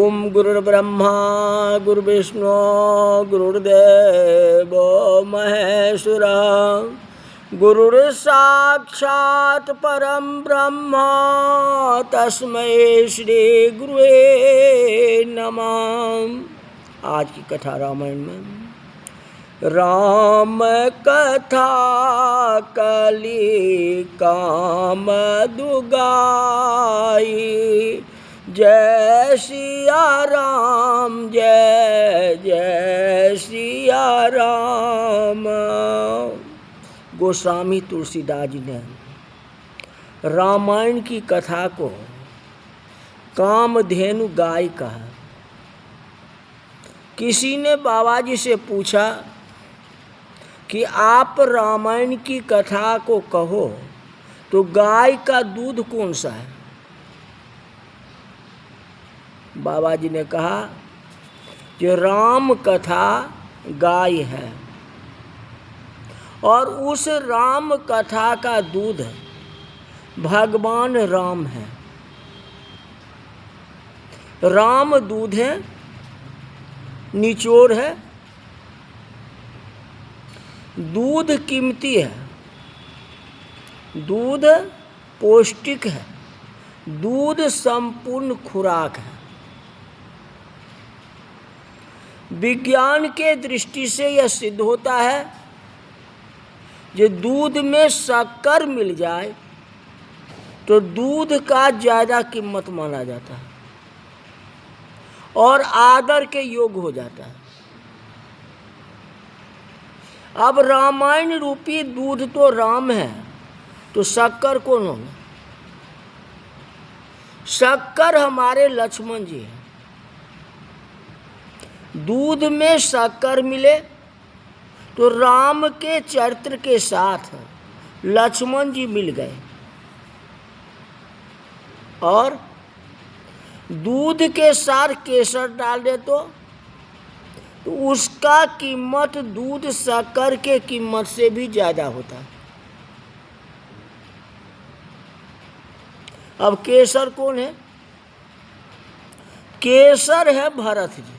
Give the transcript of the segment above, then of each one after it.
ओम गुरुर्ब्रह्मा गुरुर्विष्णु गुरुर्देव महेश्वरा गुरुर्साक्षात् परम ब्रह्म तस्मै श्री गुरुवे नमः। आज की कथा रामायण में राम कथा कली काम दुगाई। जय सिया राम जय जय सिया राम। गोस्वामी तुलसीदास जी ने रामायण की कथा को कामधेनु गाय कहा। किसी ने बाबा जी से पूछा कि आप रामायण की कथा को कहो तो गाय का दूध कौन सा है? बाबा जी ने कहा कि राम कथा गाय है और उस राम कथा का दूध भगवान राम है। राम दूध है, निचोड़ है। दूध कीमती है, दूध पौष्टिक है, दूध संपूर्ण खुराक है। विज्ञान के दृष्टि से यह सिद्ध होता है कि दूध में शक्कर मिल जाए तो दूध का ज़्यादा कीमत माना जाता है और आदर के योग्य हो जाता है। अब रामायण रूपी दूध तो राम है, तो शक्कर कौन होगा? शक्कर हमारे लक्ष्मण जी हैं। दूध में शक्कर मिले तो राम के चरित्र के साथ लक्ष्मण जी मिल गए और दूध के साथ केसर डाल दे तो उसका कीमत दूध शक्कर के कीमत से भी ज़्यादा होता है। अब केसर कौन है? केसर है भरत जी,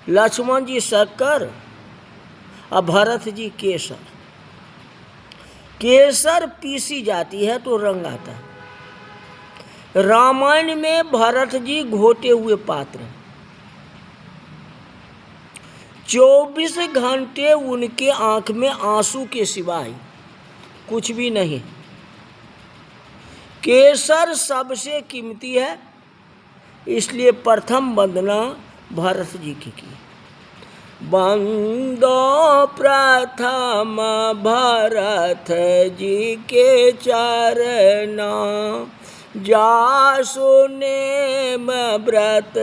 लक्ष्मण जी शक्कर और भरत जी केसर। केसर पीसी जाती है तो रंग आता है। रामायण में भरत जी घोटे हुए पात्र हैं। 24 घंटे उनके आंख में आंसू के सिवाय कुछ भी नहीं। केसर सबसे कीमती है, इसलिए प्रथम वंदना भरत जी की। वंदो प्रथम भरत जी के चरणा, जासु नेम व्रत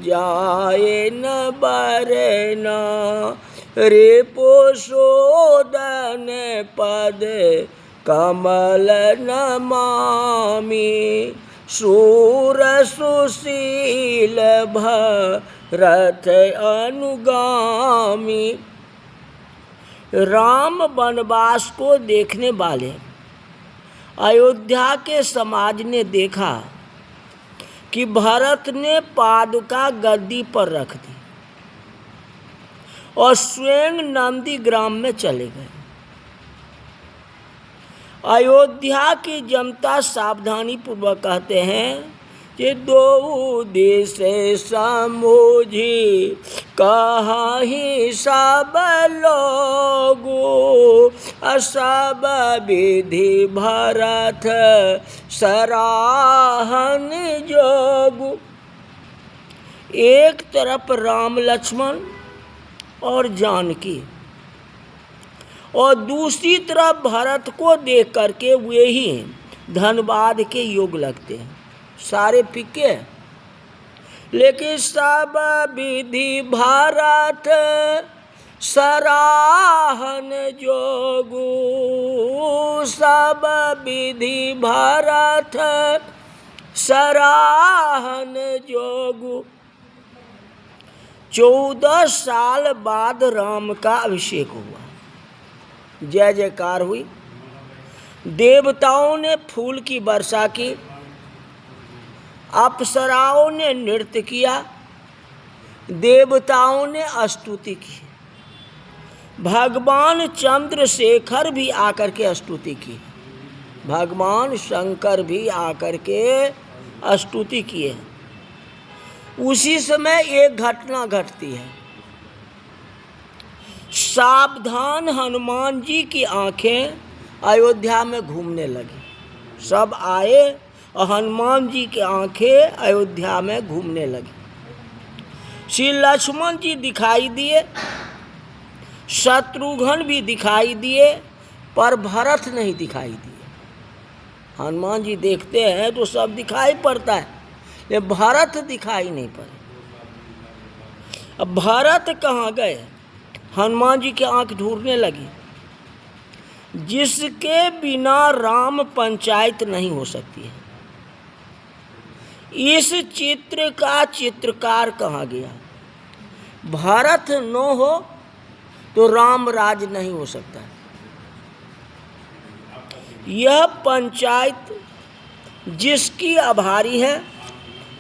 जाए न बरना। रिपुशोदन पद कमल नमामि, शूर सुशील भरत अनुगामी। राम वनवास को देखने वाले अयोध्या के समाज ने देखा कि भरत ने पादुका गद्दी पर रख दी और स्वयं नंदीग्राम में चले गए। अयोध्या की जनता सावधानी पूर्वक कहते हैं कि दो देश समूझी कहीं सब लोगो, सब विधि भरत सराहन जोगु। एक तरफ राम लक्ष्मण और जानकी और दूसरी तरफ भरत को देख करके वे ही धन्यवाद के योग लगते हैं। सारे फीके हैं, लेकिन सब विधि भरत सराहन जोगु, सब विधि भरत सराहन जोगु। 14 साल बाद राम का अभिषेक हुआ, जय जयकार हुई। देवताओं ने फूल की वर्षा की, अप्सराओं ने नृत्य किया, देवताओं ने स्तुति की, भगवान चंद्रशेखर भी आकर के स्तुति की, भगवान शंकर भी आकर के स्तुति किए। उसी समय एक घटना घटती है। सावधान हनुमान जी की आंखें अयोध्या में घूमने लगी। सब आए और हनुमान जी की आंखें अयोध्या में घूमने लगी। श्री लक्ष्मण जी दिखाई दिए, शत्रुघ्न भी दिखाई दिए, पर भरत नहीं दिखाई दिए। हनुमान जी देखते हैं तो सब दिखाई पड़ता है, ये भरत दिखाई नहीं पड़े। अब भरत कहाँ गए? हनुमान जी की आंख ढूंढने लगी। जिसके बिना राम पंचायत नहीं हो सकती है। इस चित्र का चित्रकार कहाँ गया? भरत न हो तो राम राज नहीं हो सकता। यह पंचायत जिसकी आभारी है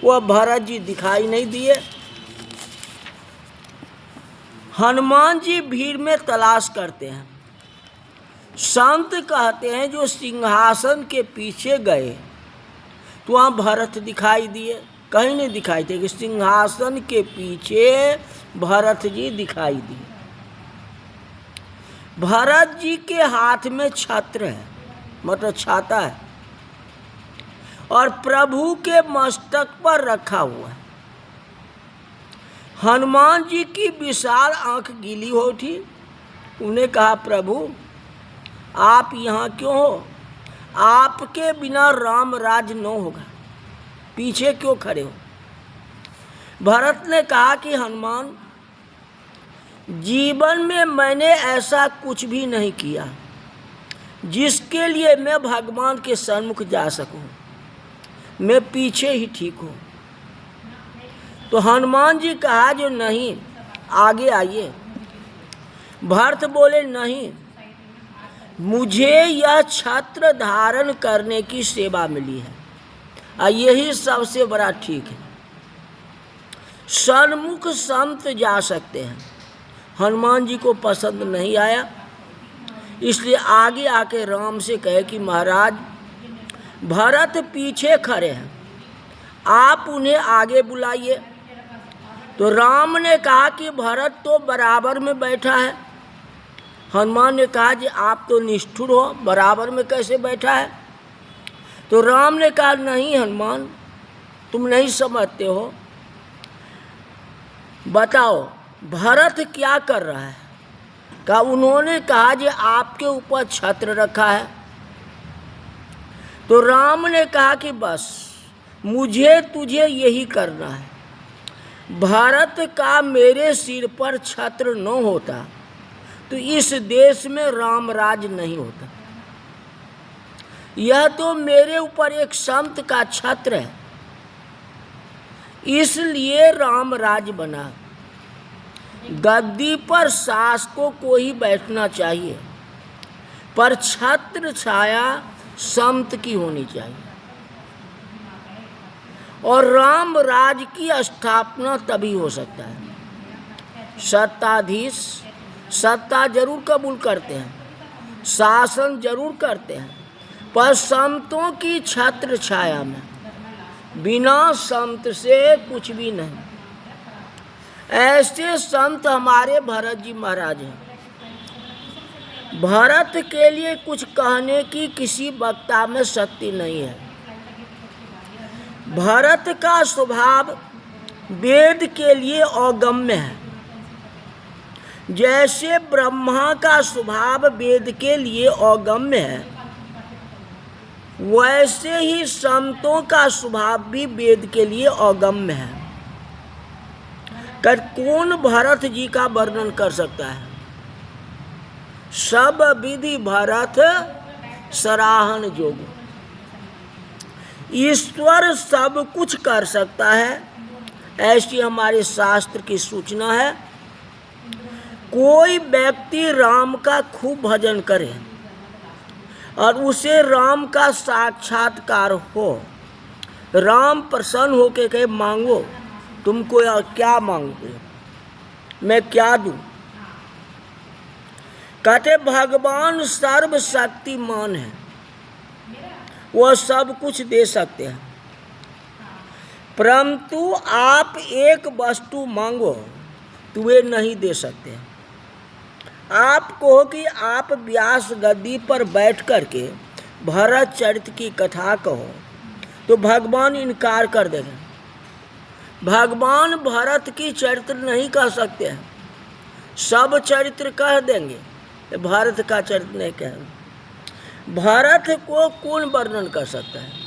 वह भरत जी दिखाई नहीं दिए। हनुमान जी भीड़ में तलाश करते हैं। संत कहते हैं जो सिंहासन के पीछे गए तो वहाँ भरत दिखाई दिए, कहीं नहीं दिखाई दे कि सिंहासन के पीछे भरत जी दिखाई दिए। भरत जी के हाथ में छत्र है, मतलब छाता है, और प्रभु के मस्तक पर रखा हुआ है। हनुमान जी की विशाल आंख गीली हो उठी। उन्हें कहा, प्रभु आप यहाँ क्यों हो? आपके बिना राम राज न होगा, पीछे क्यों खड़े हो? भरत ने कहा कि हनुमान, जीवन में मैंने ऐसा कुछ भी नहीं किया जिसके लिए मैं भगवान के सन्मुख जा सकूं। मैं पीछे ही ठीक हूँ। तो हनुमान जी कहा, जो नहीं, आगे आइए। भरत बोले, नहीं, मुझे यह छत्र धारण करने की सेवा मिली है और यही सबसे बड़ा ठीक है। सन्मुख संत जा सकते हैं। हनुमान जी को पसंद नहीं आया, इसलिए आगे आके राम से कहे कि महाराज, भरत पीछे खड़े हैं, आप उन्हें आगे बुलाइए। तो राम ने कहा कि भरत तो बराबर में बैठा है। हनुमान ने कहा कि आप तो निष्ठुर हो, बराबर में कैसे बैठा है? तो राम ने कहा, नहीं हनुमान, तुम नहीं समझते हो। बताओ भरत क्या कर रहा है? कहा, उन्होंने कहा कि आपके ऊपर छत्र रखा है। तो राम ने कहा कि बस मुझे तुझे यही करना है। भारत का मेरे सिर पर छत्र न होता तो इस देश में राम राज नहीं होता। यह तो मेरे ऊपर एक संत का छत्र है, इसलिए राम राज बना। गद्दी पर शासकों को ही बैठना चाहिए, पर छत्र छाया संत की होनी चाहिए। और राम राज की स्थापना तभी हो सकता है। सत्ताधीश सत्ता जरूर कबूल करते हैं, शासन जरूर करते हैं, पर संतों की छत्र छाया में, बिना संत से कुछ भी नहीं। ऐसे संत हमारे भरत जी महाराज हैं। भरत के लिए कुछ कहने की किसी वक्ता में शक्ति नहीं है। भरत का स्वभाव वेद के लिए अगम्य है। जैसे ब्रह्मा का स्वभाव वेद के लिए अगम्य है, वैसे ही संतों का स्वभाव भी वेद के लिए अगम्य है। कौन भरत जी का वर्णन कर सकता है? सब विधि भरत सराहन जोग। ईश्वर सब कुछ कर सकता है, ऐसी हमारे शास्त्र की सूचना है। कोई व्यक्ति राम का खूब भजन करे और उसे राम का साक्षात्कार हो राम प्रसन्न होके कहे मांगो, तुमको क्या मांगोगे, मैं क्या दूं। कहते भगवान सर्वशक्तिमान है, वह सब कुछ दे सकते हैं, परंतु आप एक वस्तु मांगो तो वे नहीं दे सकते। आप कहो कि आप व्यास गद्दी पर बैठ करके भरत चरित्र की कथा कहो तो भगवान इनकार कर देंगे। भगवान भरत की चरित्र नहीं कह सकते हैं, सब चरित्र कह देंगे, भारत का चरित्र नहीं कह। भारत को कौन वर्णन कर सकता है।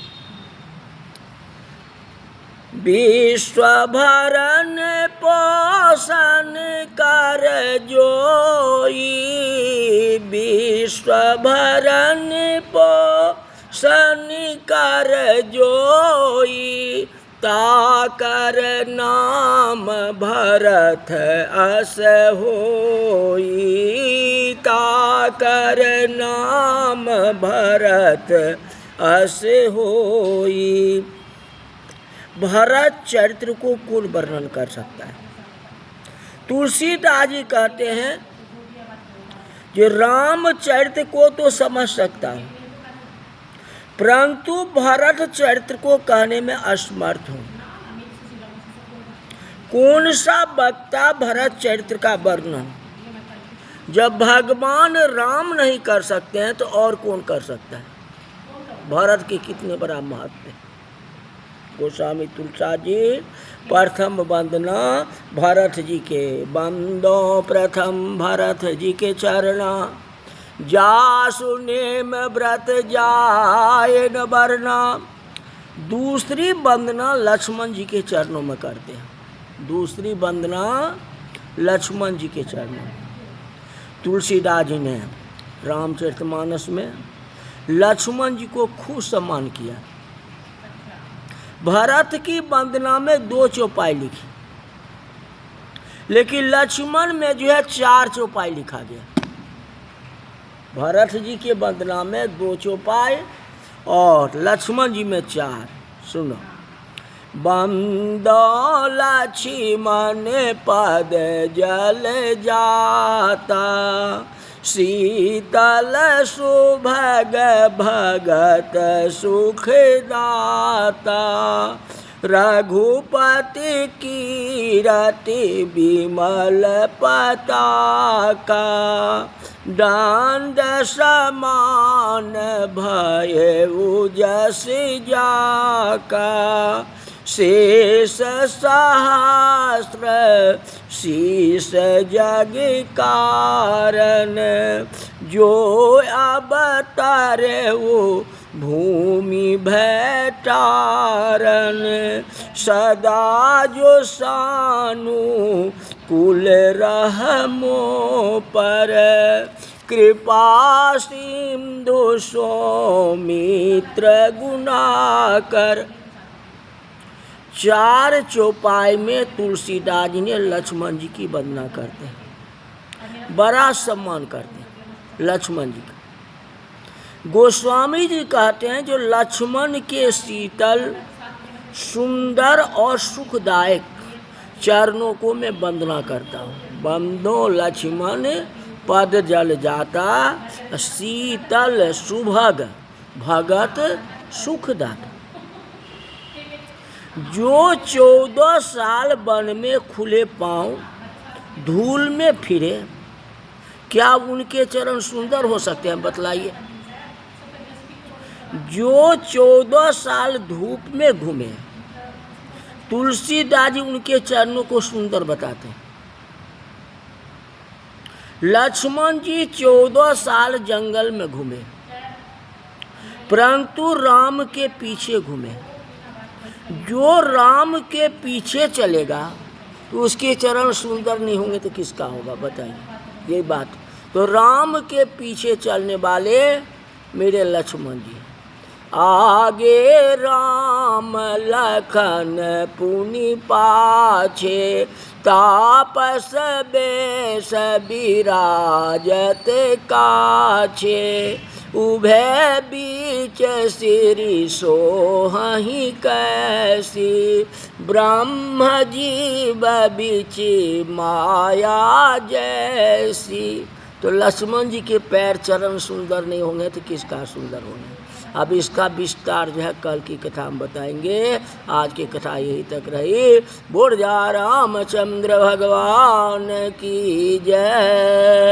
विश्व भरन पोषण कर जोई, विश्व भरन पोषण कर जोई, ताकर नाम भरत अस होई, ताकर नाम भरत अस होई। भरत चरित्र को कौन वर्णन कर सकता है। तुलसीदास जी कहते हैं जो रामचरित्र को तो समझ सकता हूं, परंतु भरत चरित्र को कहने में असमर्थ हूं। कौन सा वक्ता भरत चरित्र का वर्णन, जब भगवान राम नहीं कर सकते हैं तो और कौन कर सकता है। भरत के कितने बड़ा महत्व है। गोस्वामी तुलसीदास जी प्रथम वंदना भरत जी के, बंदो प्रथम भरत जी के चरणा, जासु नेम व्रत जाय न वरना। दूसरी वंदना लक्ष्मण जी के चरणों में करते हैं, दूसरी वंदना लक्ष्मण जी के चरणों में। तुलसीदास जी ने रामचरितमानस में लक्ष्मण जी को खूब सम्मान किया। भरत की वंदना में 2 चौपाई लिखी, लेकिन लक्ष्मण में जो है 4 चौपाई लिखा गया। भरत जी के वंदना में 2 चौपाई और लक्ष्मण जी में 4। सुनो, बंदो लक्ष्मण पद जल जाता, शीतल सुभग भगत सुखदाता, रघुपति कीरति विमल पताका, दंड समान भय उजस जाका, शेष सहस्र शीस जग कारण, जो अवतारे वो भूमि भैटारन, सदा जो सानु कुल रहमो पर, कृपा सिंधु सौमित्र गुणाकर। 4 चौपाई में तुलसीदास जी ने लक्ष्मण जी की वंदना करते हैं, बड़ा सम्मान करते हैं लक्ष्मण जी का। गोस्वामी जी कहते हैं जो लक्ष्मण के शीतल सुंदर और सुखदायक चरणों को मैं वंदना करता हूँ। बंदो लक्ष्मण पद जल जाता, शीतल सुभग भगत सुखदाता। जो 14 साल वन में खुले पांव धूल में फिरे, क्या उनके चरण सुंदर हो सकते हैं, बतलाइए। जो 14 साल धूप में घूमे, तुलसीदास जी उनके चरणों को सुंदर बताते हैं। लक्ष्मण जी 14 साल जंगल में घूमे, परंतु राम के पीछे घूमे। जो राम के पीछे चलेगा तो उसके चरण सुंदर नहीं होंगे तो किसका होगा, बताइए ये बात। तो राम के पीछे चलने वाले मेरे लक्ष्मण जी, आगे राम लखन पुनि पाछे, तापस बेस विराजत काछे, उभय बीच सिरि सोहहि कैसी, ब्रह्म जीव बीच माया जैसी। तो लक्ष्मण जी के पैर चरण सुंदर नहीं होंगे तो किसका सुंदर होंगे। अब इसका विस्तार जो है कल की कथा हम बताएंगे। आज की कथा यही तक रही। बोल जा रामचंद्र भगवान की जय।